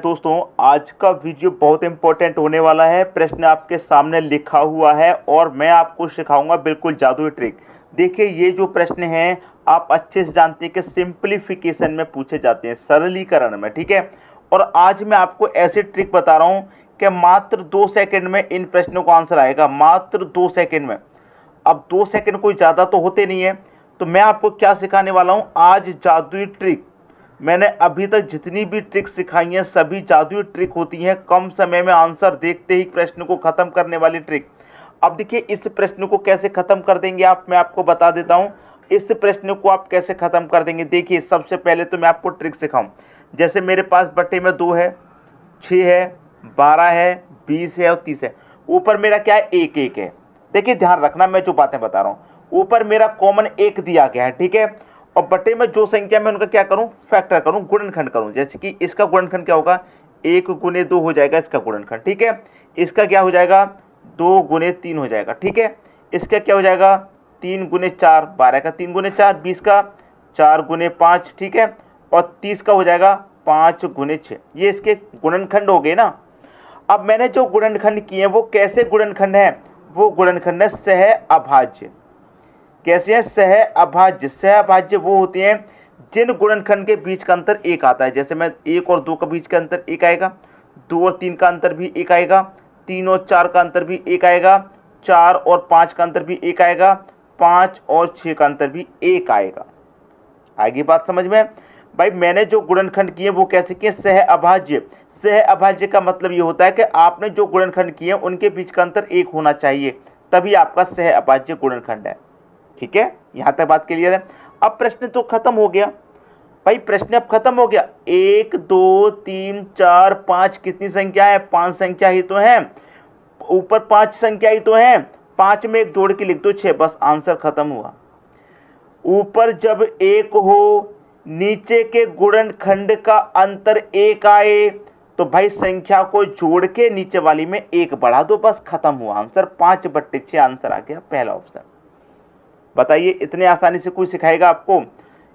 दोस्तों, आज का वीडियो बहुत इंपॉर्टेंट होने वाला है। प्रश्न आपके सामने लिखा हुआ है और मैं आपको सिखाऊंगा बिल्कुल जादुई ट्रिक। देखिए, ये जो प्रश्न हैं आप अच्छे से जानते हैं कि सिंपलीफिकेशन में पूछे जाते हैं, सरलीकरण में, ठीक है। और आज मैं आपको ऐसी ट्रिक बता रहा हूं कि मात्र 2 सेकंड में इन प्रश्नों का आंसर आएगा, मात्र 2 सेकंड में। अब 2 सेकंड कोई ज़्यादा तो होते नहीं है, तो मैं आपको क्या सिखाने वाला हूं आज, जादुई ट्रिक। मैंने अभी तक जितनी भी ट्रिक सिखाई हैं सभी जादुई ट्रिक होती हैं, कम समय में आंसर देखते ही प्रश्न को खत्म करने वाली ट्रिक। अब देखिए, इस प्रश्न को कैसे खत्म कर देंगे आप, मैं आपको बता देता हूं। इस प्रश्न को आप कैसे खत्म कर देंगे, देखिए सबसे पहले तो मैं आपको ट्रिक सिखाऊं। जैसे मेरे पास बट्टे में 2 है, 6 है, 12 है, 20 है और 30 है। ऊपर मेरा क्या है, 1 1 है। देखिए ध्यान रखना, मैं जो बातें बता रहा हूं, ऊपर मेरा कॉमन 1 दिया गया है, ठीक है। और बटे में जो संख्या में उनका क्या करूं, फैक्टर करूं, गुणनखंड करूं। जैसे कि इसका गुणनखंड क्या होगा, 1 गुने 2 हो जाएगा इसका गुणनखंड, ठीक है। इसका क्या हो जाएगा, 2 गुने 3 हो जाएगा, ठीक है। इसका क्या हो जाएगा, 3 गुने 4, 12 का 3 गुने 4, 20 का 4 गुने 5, ठीक है। और 30 का हो जाएगा 5 गुने 6। ये इसके गुणनखंड हो गए ना। अब मैंने जो गुणनखंड किए हैं वो कैसे गुणनखंड है, वो गुणनखंड है सह अभाज्य। कैसे हैं, सह अभाज्य। सह अभाज्य वो होते हैं जिन गुणनखंड के बीच का अंतर 1 आता है। जैसे मैं 1 और 2 का बीच का अंतर 1 आएगा, 2 और 3 का अंतर भी 1 आएगा, 3 और 4 का अंतर भी 1 आएगा, 4 और 5 का अंतर भी 1 आएगा, 5 और 6 का अंतर भी 1 आएगा। आएगी बात समझ में भाई। मैंने जो गुणनखंड किए वो कैसे किए, सह अभाज्य। सह अभाज्य का मतलब ये होता है कि आपने जो गुणनखंड किए उनके बीच का अंतर 1 होना चाहिए, तभी आपका सह अभाज्य गुणनखंड है, ठीक है। यहां तक बात क्लियर है। अब प्रश्न तो खत्म हो गया भाई, प्रश्न अब खत्म हो गया। 1 2 3 4 5 कितनी संख्या है, 5 संख्या ही तो है। ऊपर 5 संख्या ही तो है, 5 में एक जोड़ के लिख दो 6, बस आंसर खत्म हुआ। ऊपर जब 1 हो, नीचे के गुणनखंड का अंतर 1 आए, तो भाई संख्या को जोड़ के नीचे वाली में 1 बढ़ा दो, बस खत्म हुआ आंसर। 5/6 आंसर आ गया, पहला ऑप्शन। बताइए, इतने आसानी से कोई सिखाएगा आपको।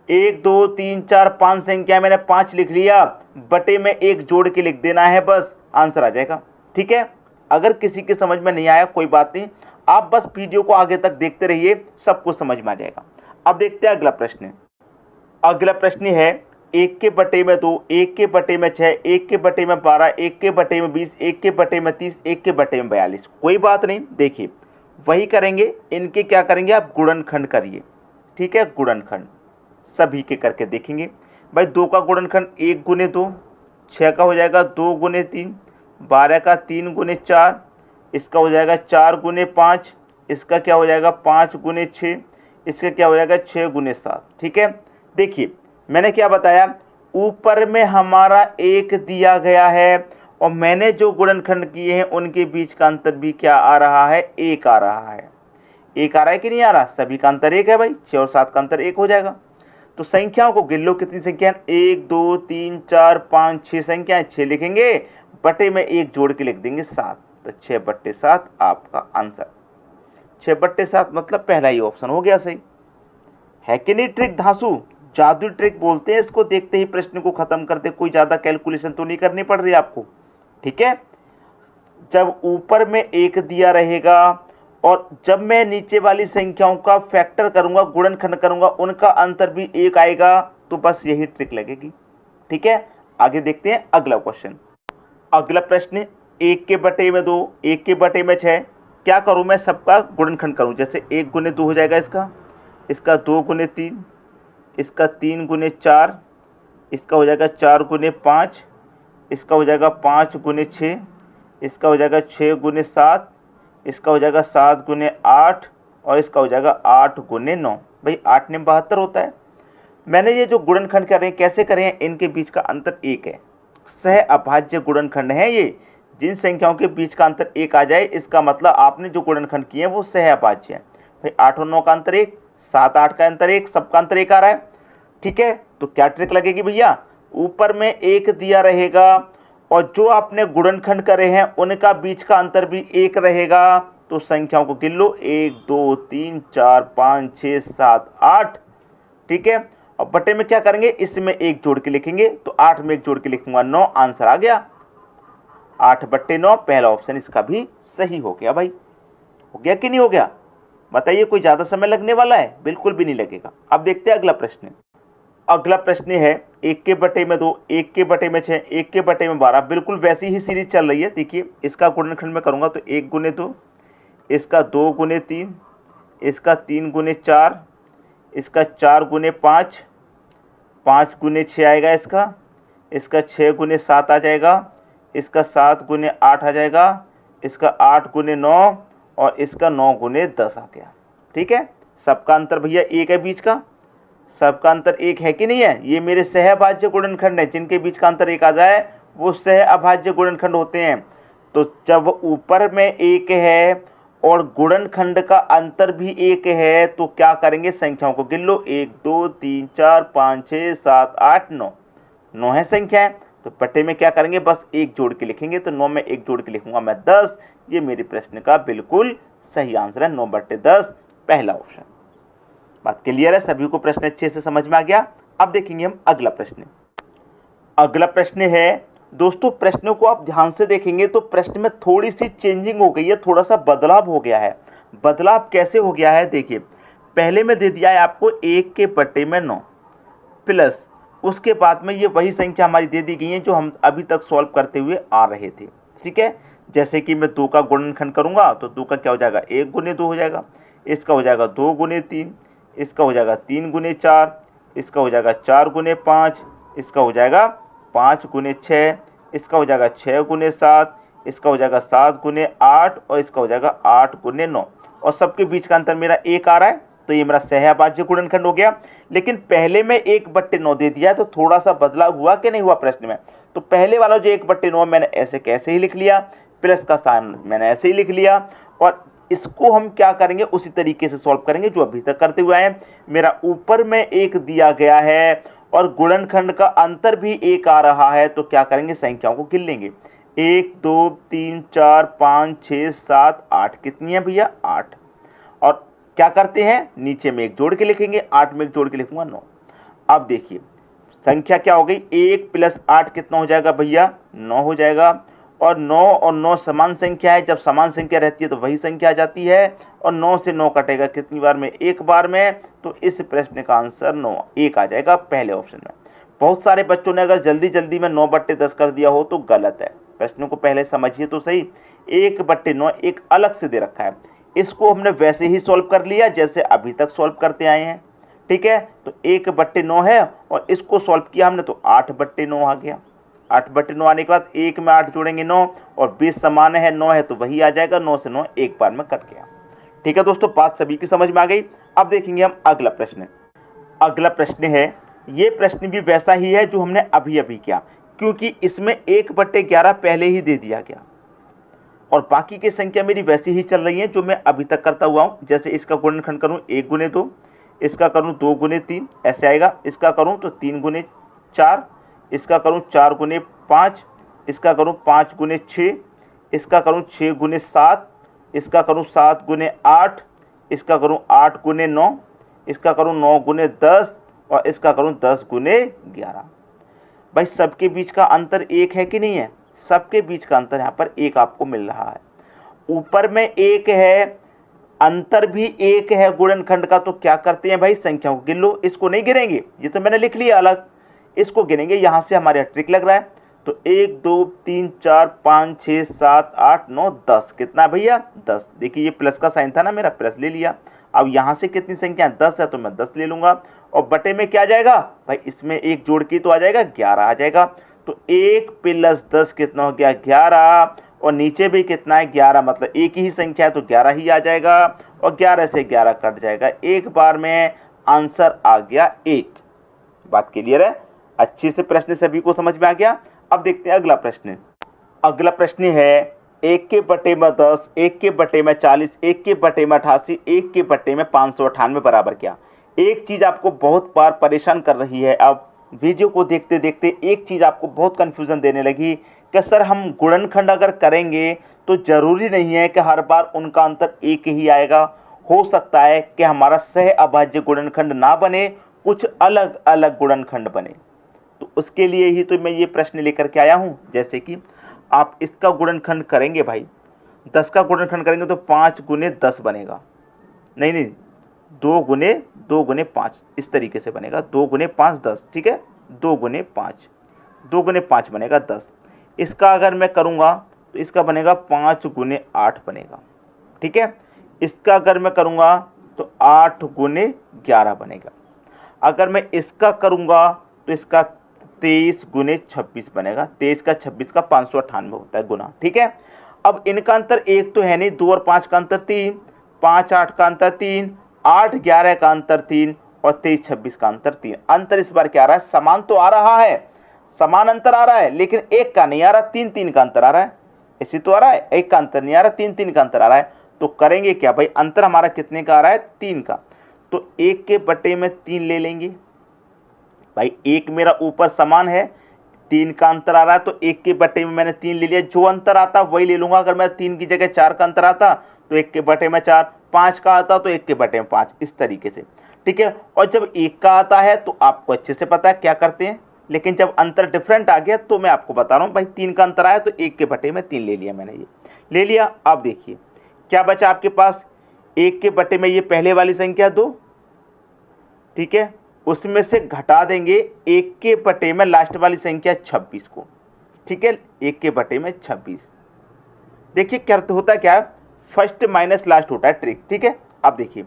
1 2 3 4 5 संख्या मैंने 5 लिख लिया, बटे में 1 जोड़ के लिख देना है, बस आंसर आ जाएगा, ठीक है। अगर किसी के समझ में नहीं आया कोई बात नहीं, आप बस वीडियो को आगे तक देखते रहिए, सब कुछ समझ में आ जाएगा। अब देखते हैं अगला प्रश्न। अगला प्रश्न है 1 के बटे में 2, 1 के बटे में 6, 1 के बटे में 12, 1 के बटे में 20, 1 के बटे में 30, 1 के बटे में 42। कोई बात नहीं, देखिए वही करेंगे, इनके क्या करेंगे आप, गुणनखंड करिए, ठीक है। गुणनखंड सभी के करके देखेंगे भाई। 2 का गुणनखंड 1 गुने 2, 6 का हो जाएगा 2 गुने 3, 12 का 3 गुने 4, इसका हो जाएगा 4 गुने 5, इसका क्या हो जाएगा 5 गुने 6, इसका क्या हो जाएगा 6 गुने 7, ठीक है। देखिए मैंने क्या बताया, ऊपर में हमारा 1 दिया गया है और मैंने जो गुणनखंड किए हैं उनके बीच का अंतर भी क्या आ रहा है, 1 आ रहा है। 1 आ रहा है कि नहीं आ रहा, सभी का अंतर 1 है भाई। 6 और 7 का अंतर 1 हो जाएगा। तो संख्याओं को गिन लो, कितनी संख्या है, 1 2 3 4 5 6 संख्याएं। 6 लिखेंगे, बटे में 1 जोड़ के लिख देंगे 7, तो 6/7 आपका आंसर। 6/7 मतलब पहला ही ऑप्शन हो गया सही, है कि नहीं। ट्रिक धांसू, जादुई ट्रिक बोलते हैं इसको। देखते ही प्रश्न को खत्म करते, कोई ज्यादा कैलकुलेशन तो नहीं करनी पड़ रही आपको, ठीक है। जब ऊपर में 1 दिया रहेगा और जब मैं नीचे वाली संख्याओं का फैक्टर करूंगा, गुणनखंड करूंगा, उनका अंतर भी 1 आएगा, तो बस यही ट्रिक लगेगी, ठीक है। आगे देखते हैं अगला क्वेश्चन। अगला प्रश्न 1 के बटे में 2, 1 के बटे में 6। क्या करूं मैं, सबका गुणनखंड करूं। जैसे 1 गुने 2 हो जाएगा इसका 2 गुने 3, इसका 3 गुने 4, इसका हो जाएगा 4 गुने 5, इसका हो जाएगा 5 गुने 6, इसका हो जाएगा 6 गुने 7, इसका हो जाएगा 7 गुने 8 और इसका हो जाएगा 8 गुने 9। भाई 8 ने 72 होता है। मैंने ये जो गुणनखंड कर रहे हैं कैसे करें, इनके बीच का अंतर 1 है। सह अभाज्य गुणनखंड है ये। जिन संख्याओं के बीच का अंतर 1 आ जाए, इसका मतलब आपने जो गुणनखंड किए हैं वो सह अभाज्य है। भाई 8 और 9 का अंतर 1, 7 8 का अंतर 1, सबका अंतर 1 आ रहा है, ठीक है। तो क्या ट्रिक लगेगी भैया, ऊपर में 1 दिया रहेगा और जो आपने गुणनखंड करे हैं उनका बीच का अंतर भी 1 रहेगा, तो संख्याओं को गिन लो, 1 2 3 4 5 6 7 8, ठीक है। और बटे में क्या करेंगे, इसमें एक जोड़ के लिखेंगे, तो 8 में एक जोड़ के लिखूंगा 9, आंसर आ गया 8/9। पहला ऑप्शन इसका भी सही हो गया भाई। हो गया कि नहीं हो गया, बताइए। कोई ज्यादा समय लगने वाला है? बिल्कुल भी नहीं लगेगा। अब देखते हैं अगला प्रश्न। अगला प्रश्न है 1/2, 1/6, 1/12। बिल्कुल वैसी ही सीरीज चल रही है। देखिए इसका गुणनखंड में करूंगा तो 1 × 2, इसका 2 × 3, इसका 3 × 4, इसका 4 × 5, 5 × 6 आएगा, इसका 6 × 7 आ जाएगा, इसका 7 × 8 आ जाएगा, इसका 8 × 9 और इसका 9 × 10 आ गया। ठीक है, सबका अंतर भैया एक है बीच का, सबका अंतर एक है कि नहीं है। ये मेरे सहअभाज्य गुणनखंड है, जिनके बीच का अंतर एक आ जाए वो सहअभाज्य गुणनखंड होते हैं। तो जब ऊपर में एक है और गुणनखंड का अंतर भी एक है तो क्या करेंगे, संख्याओं को गिन लो, 1 2 3 4 5 6 7 8 9, 9 है संख्याएं। तो बटे में क्या करेंगे, बस एक जोड़ के लिखेंगे, तो 9 में एक जोड़ के लिखूंगा मैं 10। ये मेरे प्रश्न का बिल्कुल सही आंसर है, 9/10 पहला ऑप्शन। बात क्लियर है, सभी को प्रश्न अच्छे से समझ में आ गया। अब देखेंगे हम अगला प्रश्न। अगला प्रश्न है दोस्तों, प्रश्नों को आप ध्यान से देखेंगे तो प्रश्न में थोड़ी सी चेंजिंग हो गई है, थोड़ा सा बदलाव हो गया है। बदलाव कैसे हो गया है, देखिए पहले में दे दिया है आपको 1/9 प्लस, उसके बाद में ये वही संख्या हमारी दे दी गई है जो हम अभी तक सॉल्व करते हुए आ रहे थे। ठीक है, जैसे कि मैं 2 का गुणनखंड करूंगा तो 2 का क्या हो जाएगा, 1 × 2 हो जाएगा, इसका हो जाएगा 2 × 3, इसका हो जाएगा 3 × 4, इसका हो जाएगा 4 × 5, इसका हो जाएगा 5 × 6, इसका हो जाएगा 6 × 7, इसका हो जाएगा 7 × 8 और इसका हो जाएगा 8 × 9। और सबके बीच का अंतर मेरा 1 आ रहा है, तो ये मेरा सहअभाज्य गुणनखंड हो गया। लेकिन पहले में 1/9 दे दिया है तो थोड़ा सा बदलाव हुआ कि नहीं हुआ प्रश्न में। तो पहले वाला जो 1/9 मैंने ऐसे कैसे ही लिख लिया, प्लस का साइन मैंने ऐसे ही लिख लिया, और इसको हम क्या करेंगे, उसी तरीके से सॉल्व करेंगे जो अभी तक करते हुए आए हैं। मेरा ऊपर में 1 दिया गया है और गुणनखंड का अंतर भी 1 आ रहा है, तो क्या करेंगे, संख्याओं को गिन लेंगे। 1 2 3 4 5 6 7 8, कितनी है भैया, 8। और क्या करते हैं, नीचे में एक जोड़ के लिखेंगे, 8 में एक जोड़ के लिखूंगा 9। अब देखिए संख्या क्या हो गई, 1 + 8 कितना हो जाएगा भैया, 9 हो जाएगा। और 9 और 9 समान संख्या है, जब समान संख्या रहती है तो वही संख्या आ जाती है, और 9 से 9 कटेगा कितनी बार में, एक बार में। तो इस प्रश्न का आंसर 9 1 आ जाएगा पहले ऑप्शन में। बहुत सारे बच्चों ने अगर जल्दी जल्दी में 9/10 कर दिया हो तो गलत है, प्रश्न को पहले समझिए तो सही। 1/9 एक अलग से दे रखा है, इसको हमने वैसे ही सॉल्व कर लिया जैसे अभी तक सॉल्व करते आए हैं। ठीक है, तो 1/9 है और इसको सॉल्व किया हमने तो 8/9 आ गया। 8/9 आने के बाद 1 में 8 जोड़ेंगे 9, और 20 समान है 9 है तो वही आ जाएगा, 9 से 9 एक बार में कट गया। ठीक है दोस्तों, बात सभी की समझ में आ गई। अब देखेंगे हम अगला प्रश्न। अगला प्रश्न है, ये प्रश्न भी वैसा ही है जो हमने अभी अभी किया, क्योंकि इसमें 1/11 पहले ही दे दिया गया और बाकी की संख्या मेरी वैसी ही चल रही है जो मैं अभी तक करता हुआ हूं। जैसे इसका गुणनखंड करूं 1 × 2, इसका करूं 2 × 3, ऐसे आएगा। इसका करूं तो 3 × 4, इसका करूं 4 × 5, इसका करूं 5 × 6, इसका करूं 6 × 7, इसका करूं 7 × 8, इसका करूं 8 × 9, इसका करूं 9 × 10 और इसका करूं 10 × 11। भाई सबके बीच का अंतर 1 है कि नहीं है, सबके बीच का अंतर यहाँ पर 1 आपको मिल रहा है। ऊपर में 1 है, अंतर भी 1 है गुणनखंड का, तो क्या करते हैं भाई, संख्याओं को गिन लो। इसको नहीं गिनेंगे, ये तो मैंने लिख लिया अलग, इसको गिनेंगे। यहाँ से हमारे ट्रिक लग रहा है, तो 1 2 3 4 5 6 7 8 9 10, कितना भैया, 10। देखिए ये प्लस का साइन था ना, मेरा प्लस ले लिया। अब यहाँ से कितनी संख्या 10 है तो मैं 10 ले लूंगा, और बटे में क्या आ जाएगा भाई, इसमें एक जोड़ की तो आ जाएगा 11 आ जाएगा। तो 1 + 10 कितना हो गया, 11, और नीचे भी कितना है 11, मतलब एक ही संख्या है तो 11 ही आ जाएगा, और 11 से 11 कट जाएगा, एक बार में आंसर आ गया 1। बात क्लियर है, अच्छे से प्रश्न सभी को समझ में आ गया। अब देखते हैं अगला प्रश्न। अगला प्रश्न है 1/10, 1/40, 1/88, 1/598 बराबर क्या। एक चीज आपको बहुत बार परेशान कर रही है, अब वीडियो को देखते देखते एक चीज आपको बहुत कंफ्यूजन देने लगी कि सर हम गुणनखंड अगर करेंगे तो जरूरी नहीं है कि हर बार उनका अंतर 1 ही आएगा। हो सकता है कि हमारा सहअभाज्य गुणनखंड ना बने, कुछ अलग अलग गुणनखंड बने। तो उसके लिए ही तो मैं ये प्रश्न लेकर के आया हूँ। जैसे कि आप इसका गुणनखंड करेंगे भाई, 10 का गुणनखंड करेंगे तो 5 गुने 10 बनेगा, नहीं नहीं 2 गुने 5 इस तरीके से बनेगा, 2 गुने 5 10, ठीक है, 2 गुने 5 बनेगा 10। इसका अगर मैं करूँगा तो इसका बनेगा 5 गुने 8 बनेगा, ठीक है। इसका अगर मैं करूँगा तो 8 गुने 11 बनेगा। अगर मैं इसका करूँगा तो इसका 23 गुने 26 बनेगा। 23 का 26 का 598 होता है गुना, ठीक है। अब इनका अंतर एक तो है नहीं, 2 और 5 का अंतर 3, 5 8 का अंतर 3, 8 11 का अंतर 3 और 23 26 का अंतर 3। अंतर इस बार क्या आ रहा है? समान तो आ रहा है, समान अंतर आ रहा है, लेकिन एक का नहीं आ रहा, 3 3 का अंतर आ रहा है। ऐसे तो आ रहा है, एक का अंतर नहीं आ रहा, 3 3 का अंतर आ रहा है। तो करेंगे क्या भाई? अंतर हमारा कितने का आ रहा है? 3 का। तो 1 के बटे में 3 ले लेंगे भाई। 1 मेरा ऊपर समान है, 3 का अंतर आ रहा है, तो 1 के बटे में मैंने 3 ले लिया। जो अंतर आता वही ले लूंगा। अगर मैं 3 की जगह 4 का अंतर आता तो 1 के बटे में 4, 5 का आता तो 1 के बटे में 5, इस तरीके से, ठीक है। और जब 1 का आता है तो आपको अच्छे से पता है क्या करते हैं, लेकिन जब अंतर डिफरेंट आ गया तो मैं आपको बता रहा हूं भाई। 3 का अंतर आया तो 1 के बटे में 3 ले लिया मैंने, ये ले लिया। अब देखिए क्या बचा आपके पास, 1 के बटे में ये पहले वाली संख्या 2, ठीक है, उसमें से घटा देंगे 1 के बटे में लास्ट वाली संख्या 26 को, ठीक है, 1 के बटे में 26। देखिए क्या होता क्या है, फर्स्ट माइनस लास्ट होता है ट्रिक, ठीक है। अब देखिए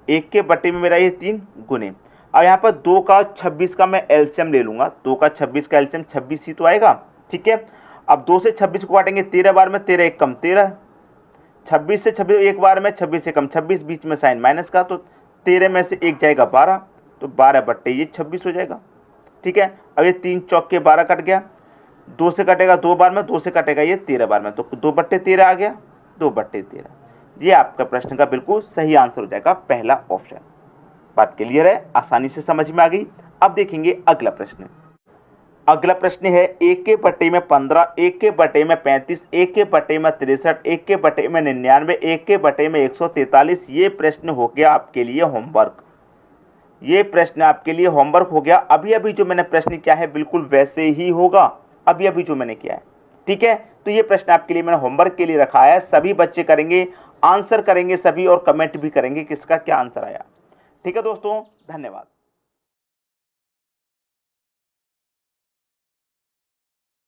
1 के बटे में मेरा ये 3 गुने, अब यहाँ पर 2 का 26 का मैं एलसीएम ले लूंगा। 2 का 26 का एलसीएम 26 ही तो आएगा, ठीक है। अब 2 से 26 को काटेंगे 13 बार में, 13 एक कम 13, 26 से 26 एक बार में 26 से कम 26, बीच में साइन माइनस का, तो 13 में से एक जाएगा 12, तो 12 बट्टे ये 26 हो जाएगा, ठीक है। अब ये 3 चौक के 12 कट गया, 2 से कटेगा 2 बार में, 2 से कटेगा ये 13 बार में, तो 2 बट्टे 13 आ गया, 2 बट्टे 13। ये आपका प्रश्न का बिल्कुल सही आंसर हो जाएगा, पहला ऑप्शन। बात क्लियर है, आसानी से समझ में आ गई। अब देखेंगे अगला प्रश्न। अगला प्रश्न है 1 के बटे में 15, 1 के बटे में 35, 1 के बटे में 63, 1 के बटे में 99, 1 के बटे में 143। ये प्रश्न हो गया आपके लिए होमवर्क, ये प्रश्न आपके लिए होमवर्क हो गया। अभी अभी जो मैंने प्रश्न किया है बिल्कुल वैसे ही होगा, अभी अभी जो मैंने किया है, ठीक है। तो ये प्रश्न आपके लिए मैंने होमवर्क के लिए रखा है, सभी बच्चे करेंगे, आंसर करेंगे सभी, और कमेंट भी करेंगे किसका क्या आंसर आया, ठीक है दोस्तों। धन्यवाद।